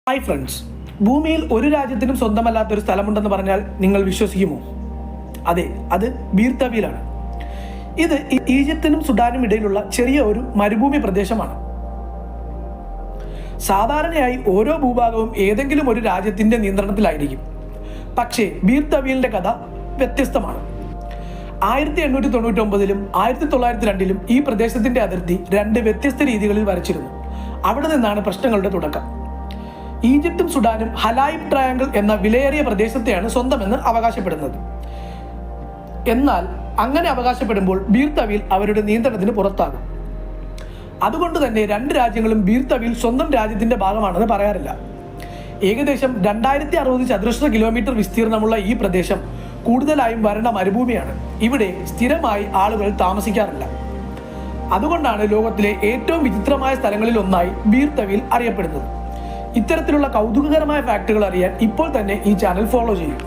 Hi friends, ഭൂമിയിൽ ഒരു രാജ്യത്തിനും സ്വന്തമല്ലാത്തൊരു സ്ഥലമുണ്ടെന്ന് പറഞ്ഞാൽ നിങ്ങൾ വിശ്വസിക്കുമോ? അതെ, അത് ബീർ തവീലാണ്. ഇത് ഈജിപ്തിനും സുഡാനും ഇടയിലുള്ള ചെറിയ ഒരു മരുഭൂമി പ്രദേശമാണ്. സാധാരണയായി ഓരോ ഭൂഭാഗവും ഏതെങ്കിലും ഒരു രാജ്യത്തിന്റെ നിയന്ത്രണത്തിലായിരിക്കും. പക്ഷേ ബീർ തവീലിന്റെ കഥ വ്യത്യസ്തമാണ്. 1899-ലും 1902-ലും ഈ പ്രദേശത്തിന്റെ അതിർത്തി രണ്ട് വ്യത്യസ്ത രീതികളിൽ വരച്ചിരുന്നു. അവിടെ നിന്നാണ് പ്രശ്നങ്ങളുടെ തുടക്കം. ഈജിപ്തും സുഡാനും ഹലായിബ് ട്രയാങ്കിൾ എന്ന വിലയേറിയ പ്രദേശത്തെയാണ് സ്വന്തമെന്ന് അവകാശപ്പെടുന്നത്. എന്നാൽ അങ്ങനെ അവകാശപ്പെടുമ്പോൾ ബീർ തവീൽ അവരുടെ നിയന്ത്രണത്തിന് പുറത്താകും. അതുകൊണ്ട് തന്നെ രണ്ട് രാജ്യങ്ങളും ബീർ തവീൽ സ്വന്തം രാജ്യത്തിന്റെ ഭാഗമാണെന്ന് പറയാറില്ല. ഏകദേശം 2060 ചതുരശ്ര കിലോമീറ്റർ വിസ്തീർണമുള്ള ഈ പ്രദേശം കൂടുതലായും വരണ്ട മരുഭൂമിയാണ്. ഇവിടെ സ്ഥിരമായി ആളുകൾ താമസിക്കാറില്ല. അതുകൊണ്ടാണ് ലോകത്തിലെ ഏറ്റവും വിചിത്രമായ സ്ഥലങ്ങളിൽ ഒന്നായി ബീർ തവീൽ അറിയപ്പെടുന്നത്. ഇത്തരത്തിലുള്ള കൗതുകകരമായ ഫാക്ടുകൾ അറിയാൻ ഇപ്പോൾ തന്നെ ഈ ചാനൽ ഫോളോ ചെയ്യും.